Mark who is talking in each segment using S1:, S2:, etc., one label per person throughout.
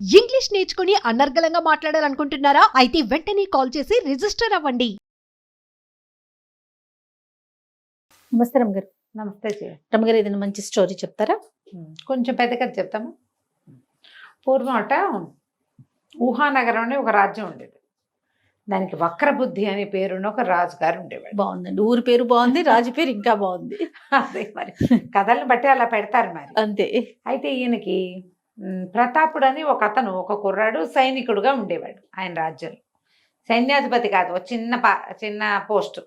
S1: English నేర్చుకుని అనర్గళంగా మాట్లాడాలనుకుంటున్నారా? అయితే వెంటనే కాల్ చేసి రిజిస్టర్ అవ్వండి.
S2: నమస్తే రమ్మగారు.
S3: నమస్తే జయ.
S2: రమ్మగారు, ఏదైనా మంచి స్టోరీ చెప్తారా?
S3: కొంచెం పెద్ద కథ చెప్తాము. పూర్వం అట ఊహానగరం అనే ఒక రాజ్యం ఉండేది. దానికి వక్రబుద్ధి అనే పేరున్న ఒక రాజుగారు ఉండేవాడు.
S2: బాగుందండి, ఊరి పేరు బాగుంది, రాజు పేరు ఇంకా బాగుంది.
S3: అదే మరి కథలను బట్టి అలా పెడతారు మరి.
S2: అంతే.
S3: అయితే ఈయనకి ప్రతాపుడు అని ఒక అతను, ఒక కుర్రాడు సైనికుడుగా ఉండేవాడు ఆయన రాజ్యంలో. సైన్యాధిపతి కాదు, ఒక చిన్న పోస్టు.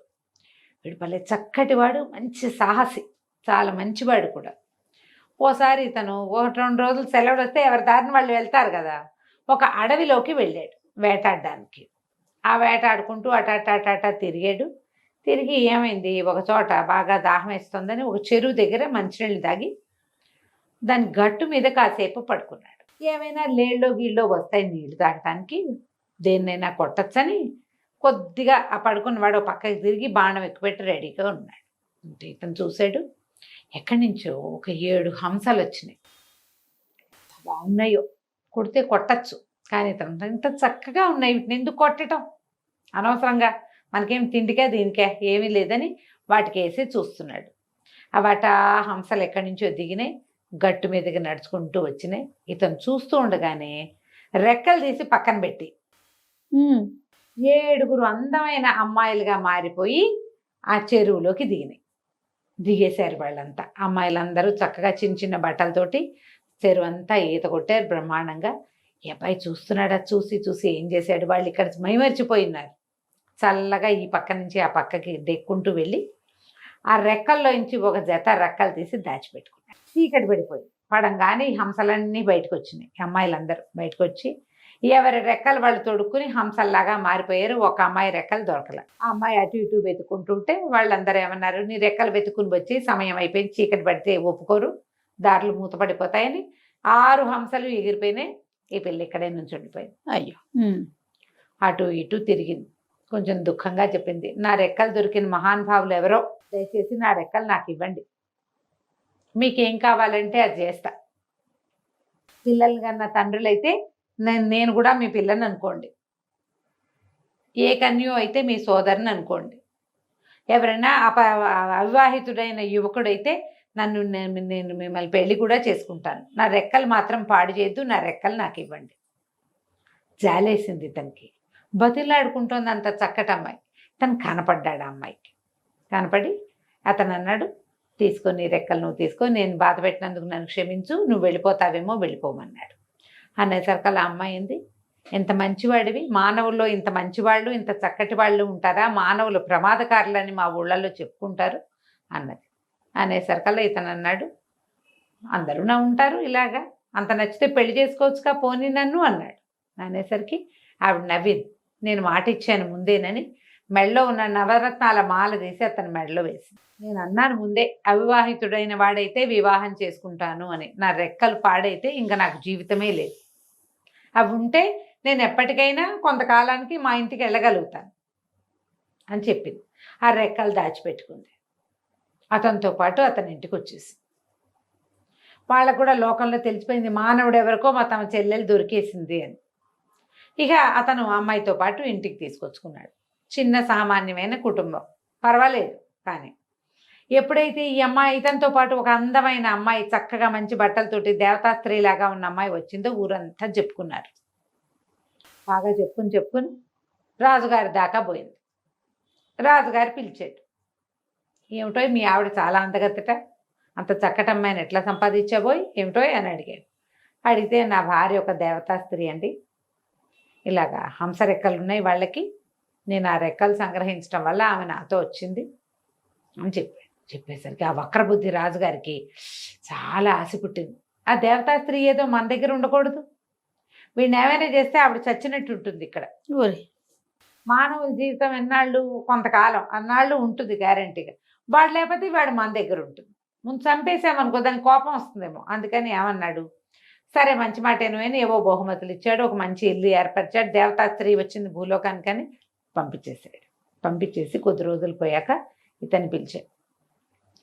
S3: వీడు భలే చక్కటి వాడు, మంచి సాహసి, చాలా మంచివాడు కూడా. ఓసారి ఇతను 1-2 రోజులు సెలవులు వస్తే ఎవరి దారిని వాళ్ళు వెళ్తారు కదా, ఒక అడవిలోకి వెళ్ళాడు వేటాడడానికి. ఆ వేటాడుకుంటూ అటాట తిరిగాడు. తిరిగి ఏమైంది, ఒక చోట బాగా దాహం వేస్తుందని ఒక చెరువు దగ్గర మంచినీళ్ళు తాగి దాని గట్టు మీద కాసేపు పడుకున్నాడు. ఏమైనా గీళ్ళో వస్తాయి నీళ్లు తాగటానికి, దేన్నైనా కొట్టచ్చని కొద్దిగా ఆ పడుకున్నవాడు పక్కకి తిరిగి బాణం ఎక్కుపెట్టి రెడీగా ఉన్నాడు. అంటే ఇతను చూశాడు, ఎక్కడి నుంచో ఒక 7 హంసలు వచ్చినాయి. బాగున్నాయో, కొడితే కొట్టచ్చు, కానీ ఇతను ఇంత చక్కగా ఉన్నాయి, వీటిని ఎందుకు కొట్టడం, అనవసరంగా మనకేం తిండికే దీనికే ఏమీ లేదని వాటికి వేసి చూస్తున్నాడు. ఆ హంసలు ఎక్కడి నుంచో దిగినాయి, గట్టు మీదకి నడుచుకుంటూ వచ్చినాయి. ఇతను చూస్తూ ఉండగానే రెక్కలు తీసి పక్కన పెట్టి 7 అందమైన అమ్మాయిలుగా మారిపోయి ఆ చెరువులోకి దిగేశారు వాళ్ళంతా. అమ్మాయిలందరూ చక్కగా చిన్న బట్టలతోటి చెరువు అంతా ఈత కొట్టారు బ్రహ్మాండంగా. ఈ అబ్బాయి చూస్తున్నాడు, చూసి ఏం చేశాడు, వాళ్ళు ఇక్కడ మైమరిచిపోయినారు. చల్లగా ఈ పక్క నుంచి ఆ పక్కకి దెక్కుంటూ వెళ్ళి ఆ రెక్కల్లో నుంచి ఒక జత రెక్కలు తీసి దాచిపెట్టుకున్నాడు. చీకటి పడిపోయి పడంగానే ఈ హంసలన్నీ బయటకు వచ్చినాయి. అమ్మాయిలందరూ బయటకు వచ్చి ఎవరి రెక్కలు వాళ్ళు తొడుక్కుని హంసల్లాగా మారిపోయారు. ఒక అమ్మాయి రెక్కలు దొరకలే. ఆ అమ్మాయి అటు ఇటు వెతుక్కుంటుంటే వాళ్ళందరూ ఏమన్నారు, నీ రెక్కలు వెతుక్కుని వచ్చి సమయం అయిపోయింది, చీకటి పడితే ఒప్పుకోరు, దారులు మూతపడిపోతాయని 6 హంసలు ఎగిరిపోయినాయి. ఈ పిల్ల ఇక్కడే నుంచి ఉండిపోయింది.
S2: అయ్యో.
S3: అటు ఇటు తిరిగింది, కొంచెం దుఃఖంగా చెప్పింది, నా రెక్కలు దొరికిన మహానుభావులు ఎవరో, దయచేసి నా రెక్కలు నాకు ఇవ్వండి, మీకేం కావాలంటే అది చేస్తా. పిల్లలు కన్నా తండ్రులైతే నేను కూడా మీ పిల్లని అనుకోండి, ఏ కన్యో అయితే మీ సోదరుని అనుకోండి, ఎవరైనా అవివాహితుడైన యువకుడైతే నేను మిమ్మల్ని పెళ్లి కూడా చేసుకుంటాను, నా రెక్కలు మాత్రం పాడు చేయొద్దు, నా రెక్కలు నాకు ఇవ్వండి. జాలేసింది ఇతనికి, బతిలాడుకుంటోంది అంత చక్కటి అమ్మాయి. తను కనపడ్డాడు ఆ అమ్మాయికి. కనపడి అతను అన్నాడు, తీసుకొని రెక్కలు నువ్వు తీసుకొని, నేను బాధ పెట్టినందుకు నన్ను క్షమించు, నువ్వు వెళ్ళిపోతావేమో వెళ్ళిపోమన్నాడు. అనేసరికల్లా అమ్మాయి ఏంది, ఎంత మంచివాడివి, మానవుల్లో ఇంత మంచివాళ్ళు ఇంత చక్కటి వాళ్ళు ఉంటారా, మానవులు ప్రమాదకారులని మా ఊళ్ళల్లో చెప్పుకుంటారు అన్నది. అనేసరికల్లా ఇతను అన్నాడు, అందరూ నా ఉంటారు ఇలాగా, అంత నచ్చితే పెళ్లి చేసుకోవచ్చుగా పోనీ నన్ను అన్నాడు. అనేసరికి ఆవిడ నవ్వింది, నేను మాట ఇచ్చాను ముందేనని మెడలో ఉన్న నవరత్నాల మాల తీసి అతని మెడలో వేసింది. నేను అన్నాను ముందే, అవివాహితుడైన వాడైతే వివాహం చేసుకుంటాను అని, నా రెక్కలు పాడైతే ఇంకా నాకు జీవితమే లేదు, అవి ఉంటే నేను ఎప్పటికైనా కొంతకాలానికి మా ఇంటికి వెళ్ళగలుగుతాను అని చెప్పింది. ఆ రెక్కలు దాచిపెట్టుకుంది. అతనితో పాటు అతని ఇంటికి వచ్చేసి వాళ్ళకు కూడా లోకంలో తెలిసిపోయింది, మానవుడు ఎవరికో మా తమ చెల్లెలు దొరికేసింది అని. ఇక అతను అమ్మాయితో పాటు ఇంటికి తీసుకొచ్చుకున్నాడు. చిన్న సామాన్యమైన కుటుంబం, పర్వాలేదు. కానీ ఎప్పుడైతే ఈ అమ్మాయి ఇతనితో పాటు ఒక అందమైన అమ్మాయి, చక్కగా మంచి బట్టలతోటి దేవతా స్త్రీలాగా ఉన్న అమ్మాయి వచ్చిందో ఊరంతా చెప్పుకున్నారు. బాగా చెప్పుకుని రాజుగారి దాకా పోయింది. రాజుగారు పిలిచాడు, ఏమిటో మీ ఆవిడ చాలా అందగత్తట, అంత చక్కటి అమ్మాయిని ఎట్లా సంపాదించాబోయ్ ఏమిటో అని అడిగాడు. అడిగితే నా భార్య ఒక దేవతా స్త్రీ అండి, ఇలాగా హంస రెక్కలు ఉన్నాయి వాళ్ళకి, నేను ఆ రెక్కలు సంగ్రహించడం వల్ల ఆమె నాతో వచ్చింది అని చెప్పాడు. చెప్పేసరికి ఆ వక్రబుద్ధి రాజుగారికి చాలా ఆశ పుట్టింది. ఆ దేవతా స్త్రీ ఏదో మన దగ్గర ఉండకూడదు, వీడిని ఏమైనా చేస్తే ఆవిడ చచ్చినట్టు ఉంటుంది. ఇక్కడ మానవుల జీవితం ఎన్నాళ్ళు, కొంతకాలం అన్నాళ్ళు ఉంటుంది గ్యారంటీగా, వాడు లేకపోతే వాడు మన దగ్గర ఉంటుంది. ముందు చంపేసామనుకో దానికి కోపం వస్తుందేమో, అందుకని ఏమన్నాడు, సరే మంచి మాటేను అని ఏవో బహుమతులు ఇచ్చాడు, ఒక మంచి ఇల్లు ఏర్పరిచాడు, దేవతా స్త్రీ వచ్చింది భూలోకానికని పంపించేసాడు. పంపించేసి కొద్ది రోజులు పోయాక ఇతన్ని పిలిచాడు.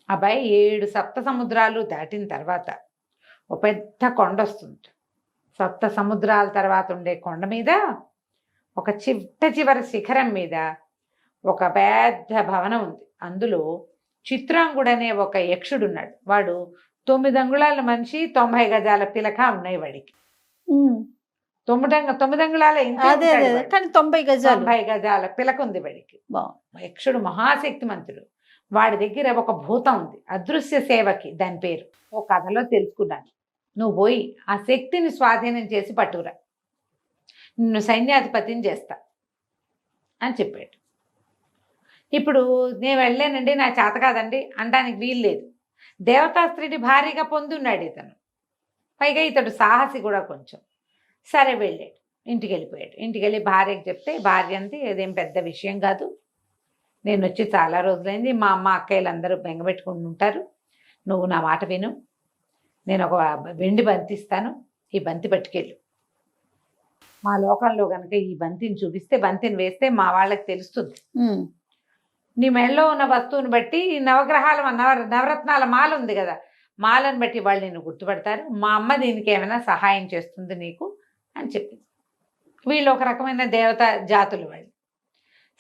S3: అబ్బాయి 7 సప్త సముద్రాలు దాటిన తర్వాత ఒక పెద్ద కొండ వస్తుంది, సప్త సముద్రాల తర్వాత ఉండే కొండ మీద ఒక చివరి శిఖరం మీద ఒక పెద్ద భవనం ఉంది. అందులో చిత్రాంగుడు అనే ఒక యక్షుడు ఉన్నాడు. వాడు 9 అంగుళాల మనిషి, 90 గజాల పిలక ఉన్నాయి వాడికి. 9 అంగుళాల ఇంతే
S2: అదే
S3: ఉంటాడు
S2: అదే
S3: వాడు.
S2: కానీ 90 గజాలు
S3: 90 గజాల పిలక ఉంది వాడికి.
S2: బాగుంది.
S3: యక్షుడు మహాశక్తిమంతుడు. వాడి దగ్గర ఒక భూతం ఉంది, అదృశ్య సేవకి దాని పేరు. ఓ కథలో తెలుసుకున్నాను. నువ్వు పోయి ఆ శక్తిని స్వాధీనం చేసి పట్టుకురా, నిన్ను సైన్యాధిపతిని చేస్తా అని చెప్పాడు. ఇప్పుడు నేను వెళ్ళానండి, నా చేత కాదండి అనడానికి వీలు లేదు. దేవతాస్త్రీని భారీగా పొందున్నాడు ఇతను. పైగా ఇతడు సాహసి కూడా కొంచెం. సరే వెళ్ళాడు, ఇంటికి వెళ్ళిపోయాడు. ఇంటికి వెళ్ళి భార్యకి చెప్తే భార్య అంది, ఏదేం పెద్ద విషయం కాదు, నేను వచ్చి చాలా రోజులైంది, మా అమ్మ అక్కయ్యలు అందరూ బెంగపెట్టుకుని ఉంటారు, నువ్వు నా మాట విను, నేను ఒక వెండి బంతి ఇస్తాను, ఈ బంతి పట్టుకెళ్ళు. మా లోకంలో కనుక ఈ బంతిని చూపిస్తే, బంతిని వేస్తే మా వాళ్ళకి తెలుస్తుంది. నీ మెడలో ఉన్న వస్తువుని బట్టి నవగ్రహాల నవరత్నాల మాల ఉంది కదా, మాలను బట్టి వాళ్ళు నిన్ను గుర్తుపడతారు. మా అమ్మ దీనికి ఏమైనా సహాయం చేస్తుంది నీకు అని చెప్పింది. వీళ్ళు ఒక రకమైన దేవత జాతులు వాళ్ళు.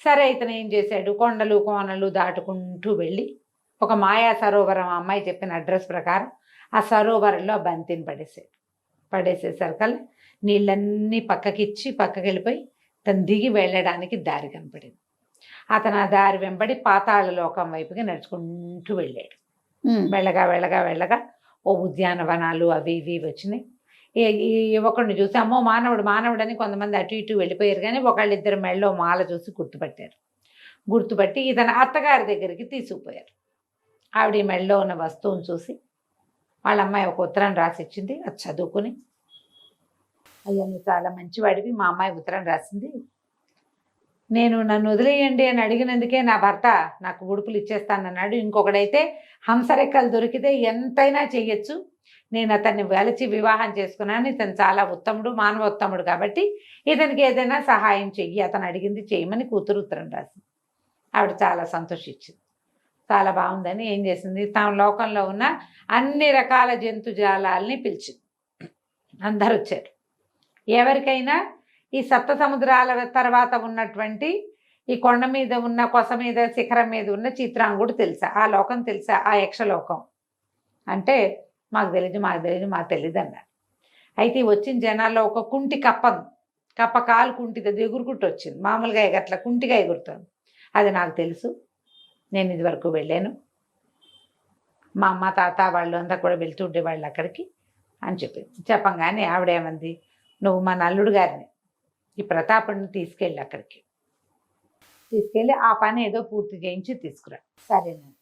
S3: సరే, ఇతను ఏం చేశాడు, కొండలు కోనలు దాటుకుంటూ వెళ్ళి ఒక మాయా సరోవరం, అమ్మాయి చెప్పిన అడ్రస్ ప్రకారం ఆ సరోవరంలో బంతిని పడేసేసరికల్లా నీళ్ళన్నీ పక్కకిచ్చి పక్కకి వెళ్ళిపోయి తను దిగి వెళ్ళడానికి దారి కనపడింది. అతను ఆ దారి వెంబడి పాతాళ లోకం వైపుకి నడుచుకుంటూ వెళ్ళాడు. వెళ్ళగా ఓ ఉద్యానవనాలు అవి ఇవి వచ్చినాయి. ఈ యువకుడిని చూసి అమ్మో మానవుడు అని కొంతమంది అటు ఇటు వెళ్ళిపోయారు, కానీ ఒకళ్ళిద్దరు మెళ్ళో మాల చూసి గుర్తుపట్టి ఇతను అత్తగారి దగ్గరికి తీసుకుపోయారు. ఆవిడ మెళ్ళో ఉన్న వస్తువును చూసి వాళ్ళ అమ్మాయి ఒక ఉత్తరం రాసిచ్చింది. అది చదువుకుని, అయ్యా నువ్వు చాలా మంచివాడివి, మా అమ్మాయి ఉత్తరం రాసింది, నేను నన్ను వదిలేయండి అని అడిగినందుకే నా భర్త నాకు ఉడుపులు ఇచ్చేస్తానన్నాడు. ఇంకొకడైతే హంసరెక్కలు దొరికితే ఎంతైనా చెయ్యొచ్చు, నేను అతన్ని వెలచి వివాహం చేసుకున్నాను, ఇతను చాలా ఉత్తముడు, మానవోత్తముడు, కాబట్టి ఇతనికి ఏదైనా సహాయం చెయ్యి, అతను అడిగింది చేయమని కూతురు ఉత్తరం రాసింది. ఆవిడ చాలా సంతోషించింది. చాలా బాగుందని ఏం చేసింది, తమ లోకంలో ఉన్న అన్ని రకాల జంతుజాలాల్ని పిలిచింది. అందరు వచ్చారు. ఎవరికైనా ఈ సప్త సముద్రాల తర్వాత ఉన్నటువంటి ఈ కొండ మీద ఉన్న, కొస మీద, శిఖరం మీద ఉన్న చిత్రాంగుడు తెలుసా, ఆ లోకం తెలుసా, ఆ యక్షలోకం అంటే మాకు తెలియదు అన్నారు. అయితే వచ్చిన జనాల్లో ఒక కుంటి కప్ప కాలు కుంటిది ఎగురుకుంటూ వచ్చింది. మామూలుగా ఎగట్ల కుంటిగా ఎగురుతుంది. అది నాకు తెలుసు, నేను ఇదివరకు వెళ్ళాను, మా అమ్మ తాత వాళ్ళు అంతా కూడా వెళ్తుండే వాళ్ళు అక్కడికి అని చెప్పింది. చెప్పంగానే ఆవిడేమంది, నువ్వు మా నల్లుడు గారిని, ఈ ప్రతాపుడిని తీసుకెళ్ళి అక్కడికి తీసుకెళ్ళి ఆ పని ఏదో పూర్తి చేయించి తీసుకురా. సరేనండి.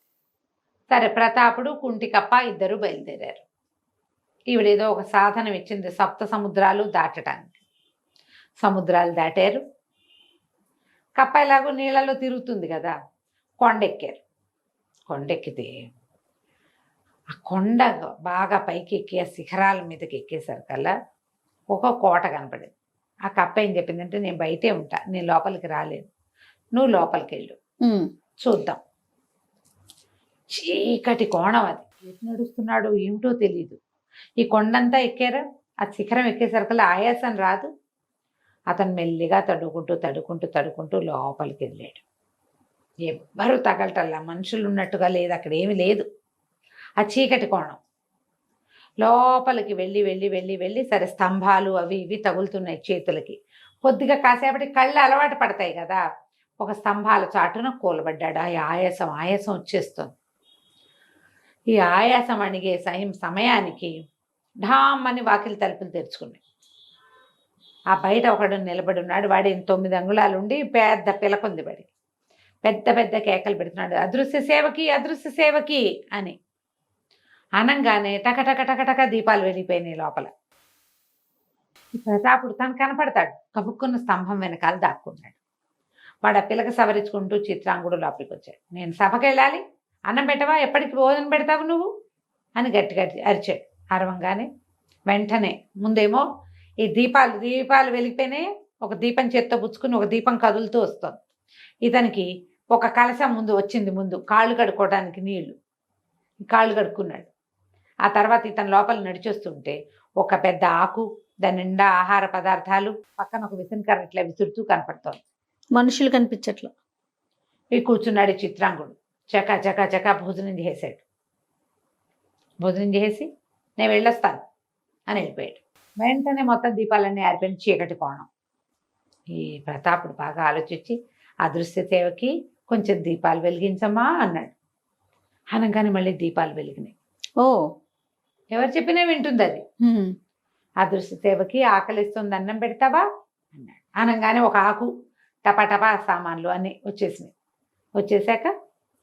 S3: సరే, ప్రతాపుడు కుంటికప్ప ఇద్దరు బయలుదేరారు. ఈవిడేదో ఒక సాధనం ఇచ్చింది సప్త సముద్రాలు దాటడానికి. సముద్రాలు దాటారు. కప్ప ఎలాగో నీళ్ళలో తిరుగుతుంది కదా, కొండెక్కారు. కొండెక్కితే ఆ కొండ బాగా పైకి ఎక్కి ఆ శిఖరాల మీదకి ఎక్కేసరికల్లా ఒక కోట కనపడింది. ఆ కప్ప ఏం చెప్పిందంటే, నేను బయటే ఉంటా, నేను లోపలికి రాలేను, నువ్వు లోపలికి వెళ్ళు, చూద్దాం. చీకటి కోణం అది, ఎటు నడుస్తున్నాడో ఏమిటో తెలీదు. ఈ కొండంతా ఎక్కారా, ఆ శిఖరం ఎక్కేసరికల్లా ఆయాసం రాదు. అతను మెల్లిగా తడుకుంటూ లోపలికి వెళ్ళాడు. ఎవ్వరూ తగలటల్లా, మనుషులు ఉన్నట్టుగా లేదు, అక్కడ ఏమీ లేదు. ఆ చీకటి కోణం లోపలికి వెళ్ళి సరే, స్తంభాలు అవి ఇవి తగులుతున్నాయి చేతులకి. కొద్దిగా కాసేపటి కళ్ళు అలవాటు పడతాయి కదా, ఒక స్తంభాల చాటున కూలబడ్డాడు. ఆ ఆయాసం వచ్చేస్తుంది. ఈ ఆయాసం అణిగే సమయానికి ఢామ్మని వాకిలి తలుపులు తెరుచుకున్నాయి. ఆ బయట ఒకడు నిలబడి ఉన్నాడు. వాడి 9 అంగుళాలు ఉండి పెద్ద పిలకుంది. వాడికి పెద్ద కేకలు పెడుతున్నాడు, అదృశ్య సేవకి అని. అనంగానే టకటక దీపాలు వెలిగిపోయినాయి లోపల. ఈ ప్రతాపుడు తను కనపడతాడు, కబుక్కున్న స్తంభం వెనకాల దాక్కున్నాడు. వాడు ఆ పిలక సవరించుకుంటూ చిత్రాంగుడు లోపలికి వచ్చాడు. నేను సభకి వెళ్ళాలి, అన్నం పెట్టవా, ఎప్పటికి భోజనం పెడతావు నువ్వు అని గట్టిగా అరిచాడు. అరవంగానే వెంటనే ముందేమో ఈ దీపాలు వెలిగిపోయినాయి. ఒక దీపం చేత్తో పుచ్చుకుని ఒక దీపం కదులుతూ వస్తుంది. ఇతనికి ఒక కలశం ముందు కాళ్ళు కడుక్కోవడానికి నీళ్లు, కాళ్ళు కడుక్కున్నాడు. ఆ తర్వాత ఇతను లోపల నడిచొస్తుంటే ఒక పెద్ద ఆకు, దాని నిండా ఆహార పదార్థాలు, పక్కన ఒక విసనకర్ర ఇట్లా విసురుతూ కనపడుతోంది.
S2: మనుషులు కనిపించట్లా.
S3: ఈ కూర్చున్నాడు ఈ చిత్రాంగుడు. చకా చకా చకా భోజనం చేసాడు. భోజనం చేసి నేను వెళ్ళొస్తాను అని వెళ్ళిపోయాడు. వెంటనే మొత్తం దీపాలన్నీ ఆరిపోయిన చీకటి కోణం. ఈ ప్రతాపుడు బాగా ఆలోచించి అదృశ్య సేవకి కొంచెం దీపాలు వెలిగించమ్మా అన్నాడు. అనగానే మళ్ళీ దీపాలు వెలిగినాయి.
S2: ఓ.
S3: ఎవరు చెప్పినా వింటుంది అది.
S2: ఉమ్.
S3: అదృశ్య సేవకి ఆకలిస్తుంది, అన్నం పెడతావా అన్నాడు. అనగానే ఒక ఆకు టపా సామాన్లు అన్నీ వచ్చేసినాయి. వచ్చేసాక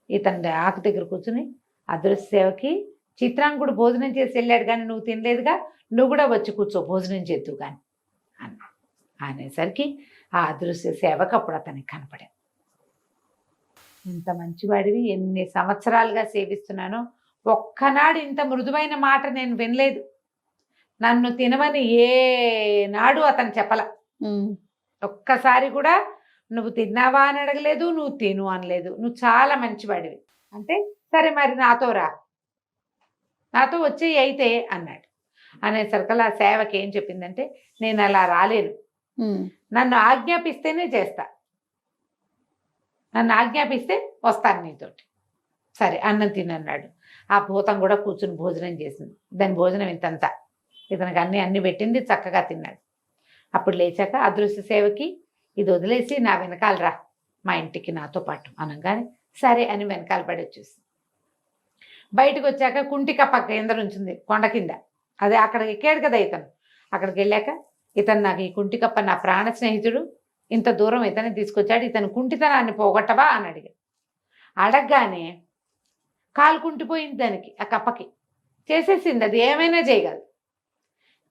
S3: ఇతను ఆకు దగ్గర కూర్చుని అదృశ్య సేవకి చిత్రాంగుడు భోజనం చేసి వెళ్ళాడు కానీ నువ్వు తినలేదుగా, నువ్వు కూడా వచ్చి కూర్చో భోజనం చేద్దు కానీ అన్నాడు. అనేసరికి ఆ అదృశ్య సేవకు అప్పుడు అతనికి కనపడాడు. ఇంత మంచివాడివి, ఎన్ని సంవత్సరాలుగా సేవిస్తున్నానో ఒక్కనాడు ఇంత మృదువైన మాట నేను వినలేదు. నన్ను తినమని ఏనాడు అతను చెప్పల. ఒక్కసారి కూడా నువ్వు తిన్నావా అని అడగలేదు, నువ్వు తిను అనలేదు. నువ్వు చాలా మంచివాడివి అంటే సరే మరి నాతో రా, నాతో వచ్చేయి అయితే అన్నాడు. అనేసరికల్లా ఆ సేవకి ఏం చెప్పిందంటే నేను అలా రాలేను, నన్ను ఆజ్ఞాపిస్తేనే చేస్తా, నన్ను ఆజ్ఞాపిస్తే వస్తాను నీతోటి. సరే అన్నం తినన్నాడు. ఆ భూతం కూడా కూర్చుని భోజనం చేసింది. దాని భోజనం ఇంతంతా ఇతనికి అన్ని పెట్టింది, చక్కగా తిన్నాడు. అప్పుడు లేచాక అదృశ్య సేవకి ఇది వదిలేసి నా వెనకాల రా మా ఇంటికి నాతో పాటు అనగానే సరే అని వెనకాల పడి వచ్చేసి బయటకు వచ్చాక కుంటికప్ప కేంద్రం ఉంచింది కొండ కింద. అదే అక్కడికి ఎక్కాడు కదా ఇతను. అక్కడికి వెళ్ళాక ఇతను నాకు ఈ కుంటికప్ప నా ప్రాణ స్నేహితుడు, ఇంత దూరం ఇతన్ని తీసుకొచ్చాడు, ఇతను కుంటితనాన్ని పోగొట్టవా అని అడిగాడు. అడగగానే కాలు కుంటిపోయింది దానికి, ఆ కప్పకి చేసేసింది, అది ఏమైనా చేయగలదు.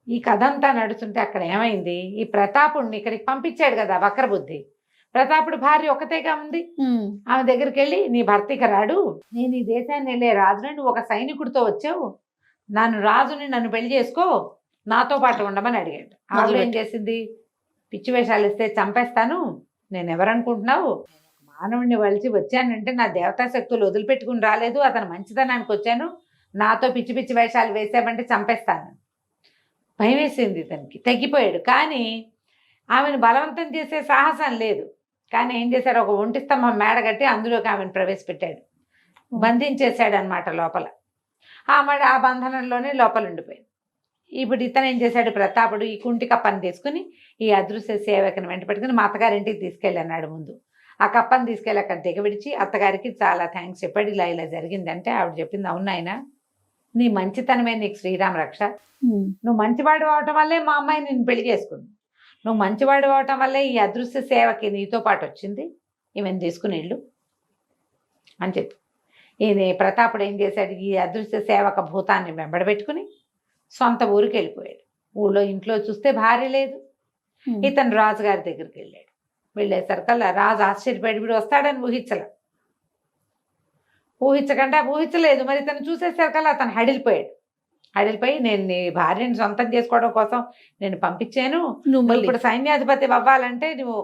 S3: ఈ కథ అంతా నడుస్తుంటే అక్కడ ఏమైంది, ఈ ప్రతాపుడిని ఇక్కడికి పంపించాడు కదా వక్రబుద్ధి. ప్రతాపుడు భార్య ఒకతేగా ఉంది. ఆమె దగ్గరికి వెళ్ళి నీ భర్త ఇక రాడు, నేను ఈ దేశాన్ని వెళ్ళే రాజుని, నువ్వు ఒక సైనికుడితో వచ్చావు, నన్ను పెళ్లి చేసుకో, నాతో పాటు ఉండమని అడిగాడు. ఆవిడ ఏం చేసింది, పిచ్చి వేషాలు ఇస్తే చంపేస్తాను, నేను ఎవరనుకుంటున్నావు, మానవుడిని వలిచి వచ్చానంటే నా దేవతా శక్తులు వదిలిపెట్టుకుని రాలేదు, అతను మంచితనానికి వచ్చాను, నాతో పిచ్చి పిచ్చి వేషాలు వేసామంటే చంపేస్తాను. భయం వేసింది ఇతనికి, తగ్గిపోయాడు. కానీ ఆమెను బలవంతం చేసే సాహసం లేదు. కానీ ఏం చేశాడు, ఒక ఒంటి స్తంభం మేడ కట్టి అందులోకి ఆమెను ప్రవేశపెట్టాడు, బంధించేశాడు అనమాట లోపల. ఆమె ఆ బంధనంలోనే లోపల ఉండిపోయింది. ఇప్పుడు ఇతను ఏం చేశాడు, ప్రతాపుడు ఈ కుంటి కప్పని తీసుకుని ఈ అదృశ్య సేవకుని వెంట పెట్టుకుని మా అత్తగారింటికి తీసుకెళ్ళి అన్నాడు. ముందు ఆ కప్పని తీసుకెళ్ళి అక్కడ దిగవిడిచి అత్తగారికి చాలా థ్యాంక్స్ చెప్పాడు. ఇలా ఇలా జరిగిందంటే ఆవిడ చెప్పింది, అవును ఆయన నీ మంచితనమే నీకు శ్రీరామ రక్ష, నువ్వు మంచివాడు అవటం వల్లే మా అమ్మాయి నిన్ను పెళ్లి చేసుకుంది, నువ్వు మంచివాడు అవటం వల్లే ఈ అదృశ్య సేవకి నీతో పాటు వచ్చింది, ఈమెను తీసుకుని వెళ్ళు అని చెప్పి ఈయన ప్రతాపుడు ఏం చేశాడు, ఈ అదృశ్య సేవక భూతాన్ని వెంబడబెట్టుకుని సొంత ఊరికి వెళ్ళిపోయాడు. ఊళ్ళో ఇంట్లో చూస్తే భార్య లేదు. ఇతను రాజుగారి దగ్గరికి వెళ్ళాడు. వెళ్ళేసరికల్లా రాజు ఆశ్చర్యపడి వీడు వస్తాడని ఊహించలేదు. మరి ఇతను చూసేసరికల్లా అతను హడిలిపోయి నేను నీ భార్యని సొంతం చేసుకోవడం కోసం నేను పంపించాను, నువ్వు ఇప్పుడు సైన్యాధిపతి అవ్వాలంటే నువ్వు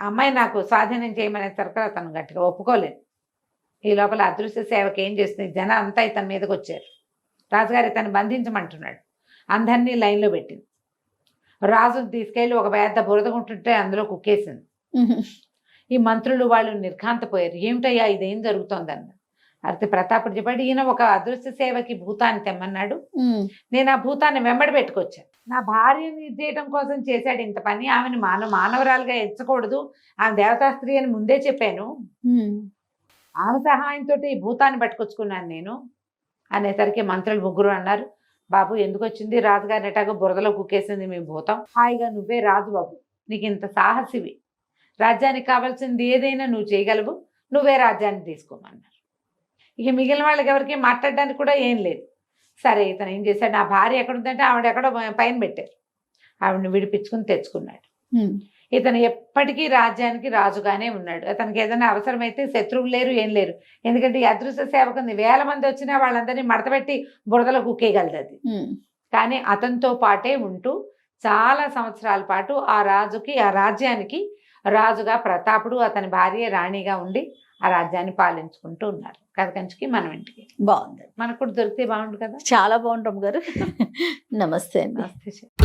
S3: అమ్మాయి నాకు స్వాధీనం చేయమనేసరికల్లా అతను గట్టిగా ఒప్పుకోలేదు. ఈ లోపల అదృశ్య సేవకి ఏం చేస్తుంది, జనం అంతా ఇతని మీదకి వచ్చారు. రాజుగారు ఇతను బంధించమంటున్నాడు. అందరినీ లైన్లో పెట్టింది. రాజును తీసుకెళ్ళి ఒక పెద్ద బురదగుంటుంటే అందులో కుక్కేసింది. ఈ మంత్రులు వాళ్ళు నిర్ఘాంతపోయారు, ఏమిటయ్యా ఇదేం జరుగుతోందన్న. అయితే ప్రతాపుడు చెప్పాడు, ఈయన ఒక అదృశ్య సేవకి భూతాన్ని తెమ్మన్నాడు, నేను ఆ భూతాన్ని వెంబడి పెట్టుకొచ్చాను, నా భార్యని చేయడం కోసం చేశాడు ఇంత పని, ఆమెను మానవరాలుగా ఎంచకూడదు, ఆమె దేవతా స్త్రీ అని ముందే చెప్పాను, ఆమె సహాయంతో ఈ భూతాన్ని పట్టుకొచ్చుకున్నాను నేను అనేసరికి మంత్రులు ముగ్గురు అన్నారు, బాబు ఎందుకు వచ్చింది, రాజుగారిని ఎటాగో బురదలో కుక్కేసింది మీ భూతం, హాయిగా నువ్వే రాజు బాబు, నీకు ఇంత సాహసివి, రాజ్యానికి కావాల్సింది ఏదైనా నువ్వు చేయగలవు, నువ్వే రాజ్యాన్ని తీసుకోమన్నారు. ఇక మిగిలిన వాళ్ళకి ఎవరికి మాట్లాడడానికి కూడా ఏం లేదు. సరే ఇతను ఏం చేశాడు, నా భార్య ఎక్కడుందంటే ఆవిడ ఎక్కడో పైన పెట్టారు, ఆవిడని విడిపించుకుని తెచ్చుకున్నాడు. ఇతను ఎప్పటికీ రాజ్యానికి రాజుగానే ఉన్నాడు. అతనికి ఏదైనా అవసరమైతే శత్రువులు లేరు, ఏం లేరు. ఎందుకంటే ఈ అదృశ్య సేవకుంది 1000 మంది వచ్చినా వాళ్ళందరినీ మడతపెట్టి బురదలో కుక్కేయగలదు అది. కానీ అతనితో పాటే ఉంటూ చాలా సంవత్సరాల పాటు ఆ రాజ్యానికి రాజుగా ప్రతాపుడు, అతని భార్య రాణిగా ఉండి ఆ రాజ్యాన్ని పాలించుకుంటూ ఉన్నారు. కథ కంచికి మనం ఇంటికి.
S2: బాగుంది,
S3: మనకు కూడా దొరికితే బాగుండు కదా.
S2: చాలా బాగుంటాం గారు. నమస్తే అండి.
S3: నమస్తే.